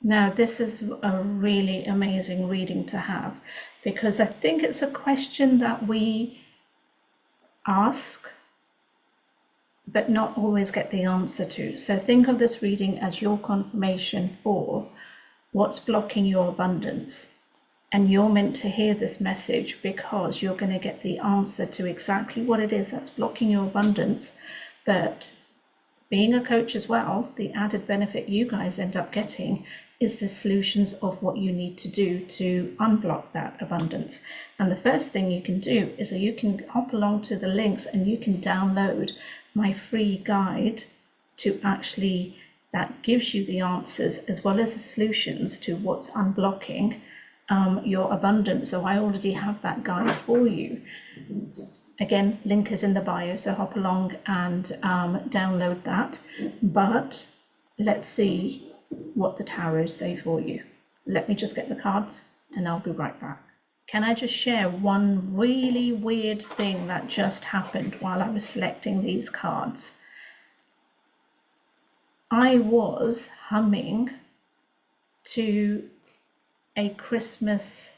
Now, this is a really amazing reading to have, because I think it's a question that we ask but not always get the answer to. So think of this reading as your confirmation for what's blocking your abundance. And you're meant to hear this message because you're going to get the answer to exactly what it is that's blocking your abundance. But being a coach as well, the added benefit you guys end up getting is the solutions of what you need to do to unblock that abundance. And the first thing you can do is that you can hop along to the links and you can download my free guide to actually, that gives you the answers as well as the solutions to what's unblocking your abundance. So I already have that guide for you. Again, link is in the bio, so hop along and download that. But let's see what the tarots say for you. Let me just get the cards and I'll be right back. Can I just share one really weird thing that just happened while I was selecting these cards? I was humming to a Christmas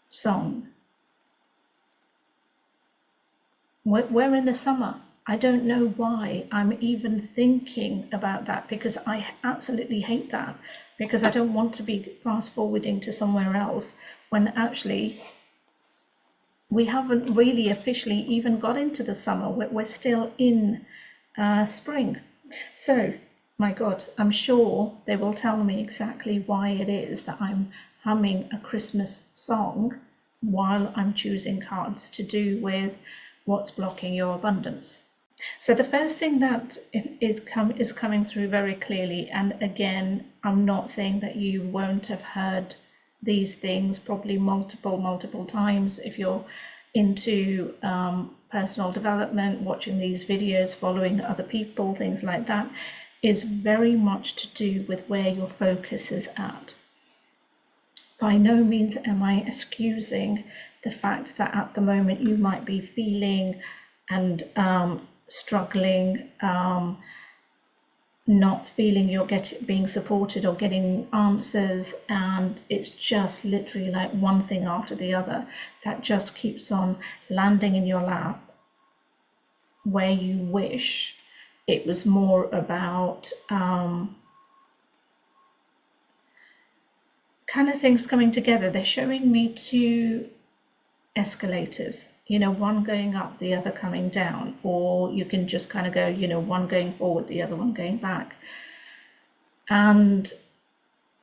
song. We're in the summer. I don't know why I'm even thinking about that, because I absolutely hate that, because I don't want to be fast forwarding to somewhere else when actually we haven't really officially even got into the summer. We're still in spring. So, my God, I'm sure they will tell me exactly why it is that I'm humming a Christmas song while I'm choosing cards to do with what's blocking your abundance. So the first thing that is coming through very clearly, and again, I'm not saying that you won't have heard these things probably multiple times if you're into personal development, watching these videos, following other people, things like that, is very much to do with where your focus is at. By no means am I excusing the fact that at the moment you might be feeling and struggling, not feeling you're being supported or getting answers, and it's just literally like one thing after the other that just keeps on landing in your lap, where you wish it was more about kind of things coming together. They're showing me two escalators, you know, one going up, the other coming down, or you can just kind of go, you know, one going forward, the other one going back. And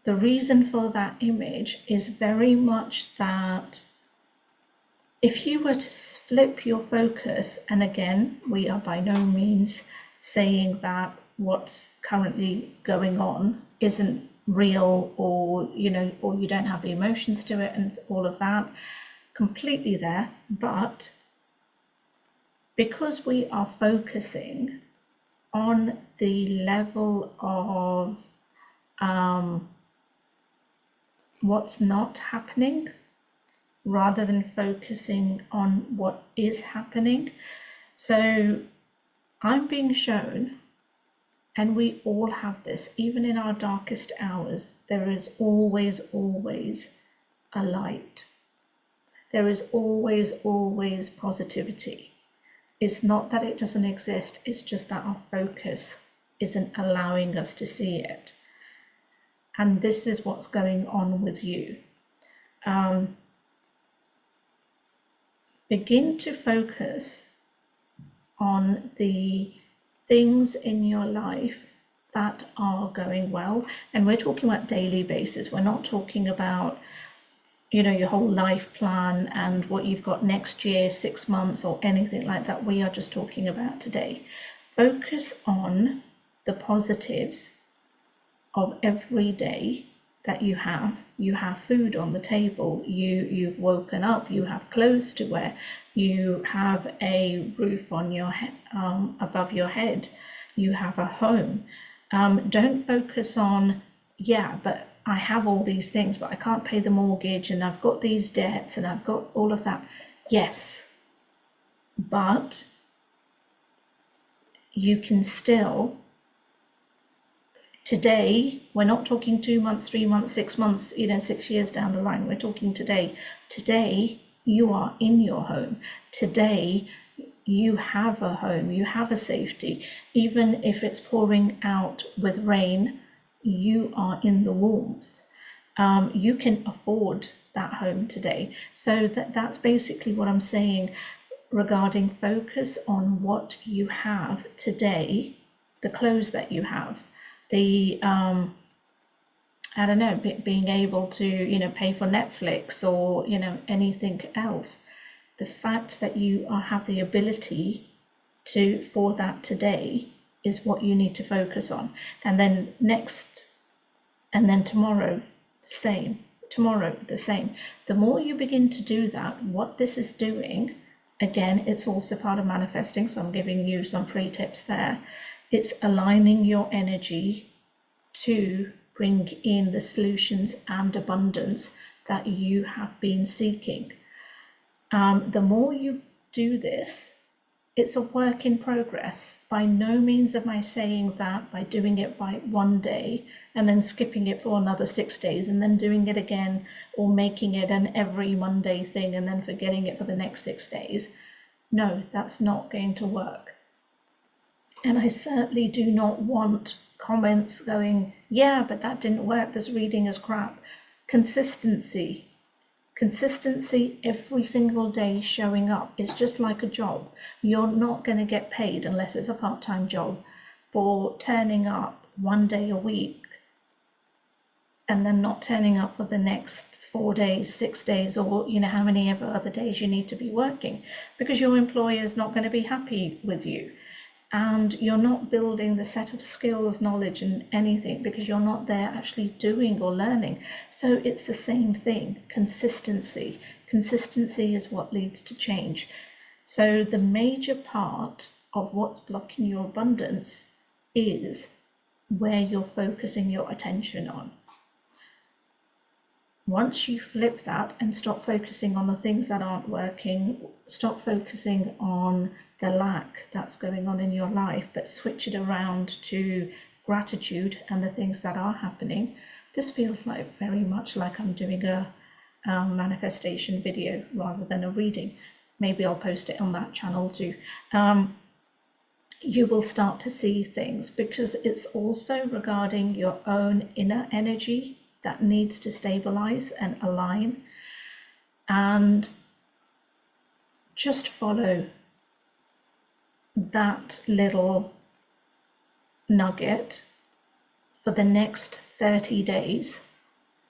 the reason for that image is very much that if you were to flip your focus, and again, we are by no means saying that what's currently going on isn't real, or, you know, or you don't have the emotions to it and all of that, completely there. But because we are focusing on the level of what's not happening rather than focusing on what is happening. So I'm being shown, and we all have this, even in our darkest hours, there is always a light. There is always positivity. It's not that it doesn't exist, it's just that our focus isn't allowing us to see it. And this is what's going on with you. Begin to focus on the things in your life that are going well. And we're talking about daily basis. We're not talking about, you know, your whole life plan and what you've got next year, 6 months, or anything like that. We are just talking about today. Focus on the positives of every day that you have. You have food on the table, you've woken up, you have clothes to wear, you have a roof on your head, above your head, you have a home. Don't focus on, yeah, but I have all these things, but I can't pay the mortgage, and I've got these debts, and I've got all of that. Yes, but you can still Today, we're not talking 2 months, 3 months, 6 months, 6 years down the line. We're talking today. Today, you are in your home. Today, you have a home, you have a safety. Even if it's pouring out with rain, you are in the warmth. You can afford that home today. So that's basically what I'm saying regarding focus on what you have today, the clothes that you have, the I don't know, being able to pay for Netflix or anything else. The fact that you have the ability for that today is what you need to focus on. And then tomorrow, same. Tomorrow, the same. The more you begin to do that, what this is doing, again, it's also part of manifesting, so I'm giving you some free tips there. It's aligning your energy to bring in the solutions and abundance that you have been seeking. The more you do this, it's a work in progress. By no means am I saying that by doing it by one day and then skipping it for another 6 days and then doing it again, or making it an every Monday thing and then forgetting it for the next 6 days. No, that's not going to work. And I certainly do not want comments going, yeah, but that didn't work, this reading is crap. Consistency every single day showing up. It's just like a job. You're not going to get paid, unless it's a part-time job, for turning up one day a week and then not turning up for the next 4 days, 6 days, or how many ever other days you need to be working, because your employer is not going to be happy with you. And you're not building the set of skills, knowledge, and anything, because you're not there actually doing or learning. So it's the same thing. Consistency. Consistency is what leads to change. So the major part of what's blocking your abundance is where you're focusing your attention on. Once you flip that and stop focusing on the things that aren't working, stop focusing on the lack that's going on in your life, but switch it around to gratitude and the things that are happening. This feels like very much like I'm doing a manifestation video rather than a reading. Maybe I'll post it on that channel too. You will start to see things, because it's also regarding your own inner energy that needs to stabilize and align, and just follow that little nugget for the next 30 days,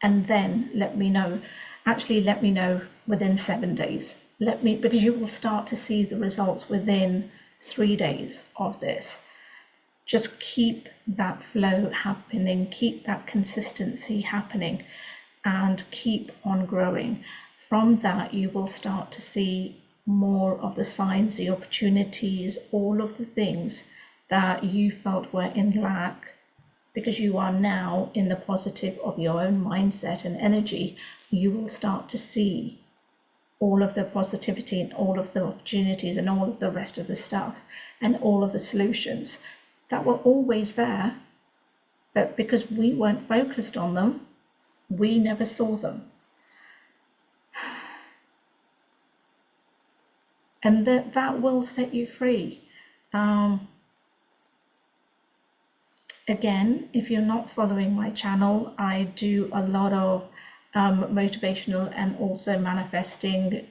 and then let me know. Actually, let me know within 7 days. Because you will start to see the results within 3 days of this. Just keep that flow happening, keep that consistency happening, and keep on growing. From that, you will start to see more of the signs, the opportunities, all of the things that you felt were in lack, because you are now in the positive of your own mindset and energy. You will start to see all of the positivity and all of the opportunities and all of the rest of the stuff and all of the solutions that were always there, but because we weren't focused on them, we never saw them. And that will set you free. Again, if you're not following my channel, I do a lot of motivational and also manifesting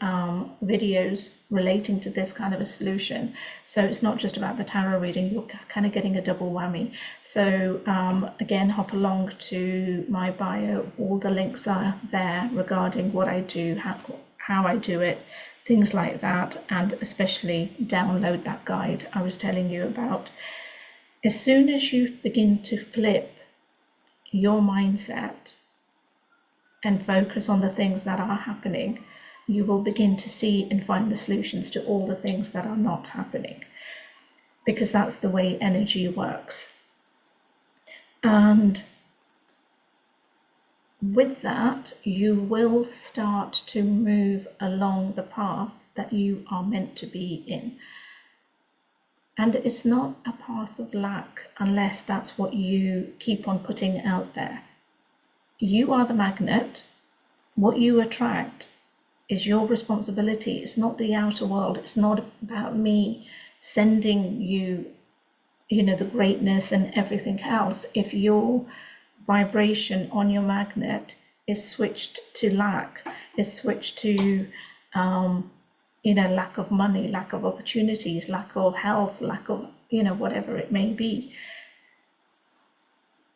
videos relating to this kind of a solution. So it's not just about the tarot reading, you're kind of getting a double whammy. So again, hop along to my bio. All the links are there regarding what I do, how I do it, things like that, and especially download that guide I was telling you about. As soon as you begin to flip your mindset and focus on the things that are happening, you will begin to see and find the solutions to all the things that are not happening, because that's the way energy works. And with that, you will start to move along the path that you are meant to be in. And it's not a path of lack unless that's what you keep on putting out there. You are the magnet. What you attract is your responsibility. It's not the outer world. It's not about me sending you, the greatness and everything else. If your vibration on your magnet is switched to lack, is switched to lack of money, lack of opportunities, lack of health, lack of, whatever it may be.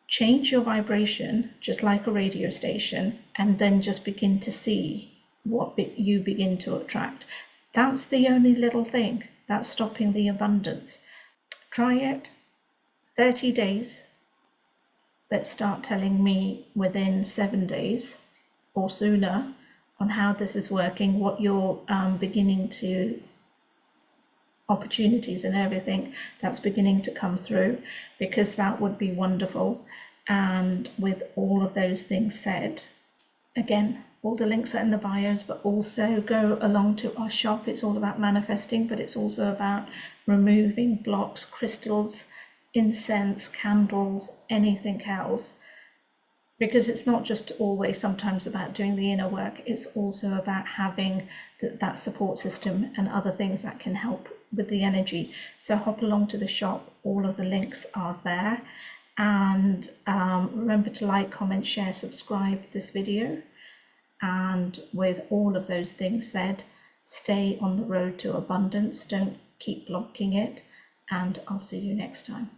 Change your vibration, just like a radio station, and then just begin to see what you begin to attract. That's the only little thing that's stopping the abundance. Try it, 30 days, but start telling me within 7 days or sooner on how this is working, what you're beginning to, opportunities and everything that's beginning to come through, because that would be wonderful. And with all of those things said, again, all the links are in the bios, but also go along to our shop. It's all about manifesting, but it's also about removing blocks, crystals, incense, candles, anything else. Because it's not just always sometimes about doing the inner work, it's also about having that support system and other things that can help with the energy. So hop along to the shop, all of the links are there. And remember to like, comment, share, subscribe this video. And with all of those things said, stay on the road to abundance, don't keep blocking it, and I'll see you next time.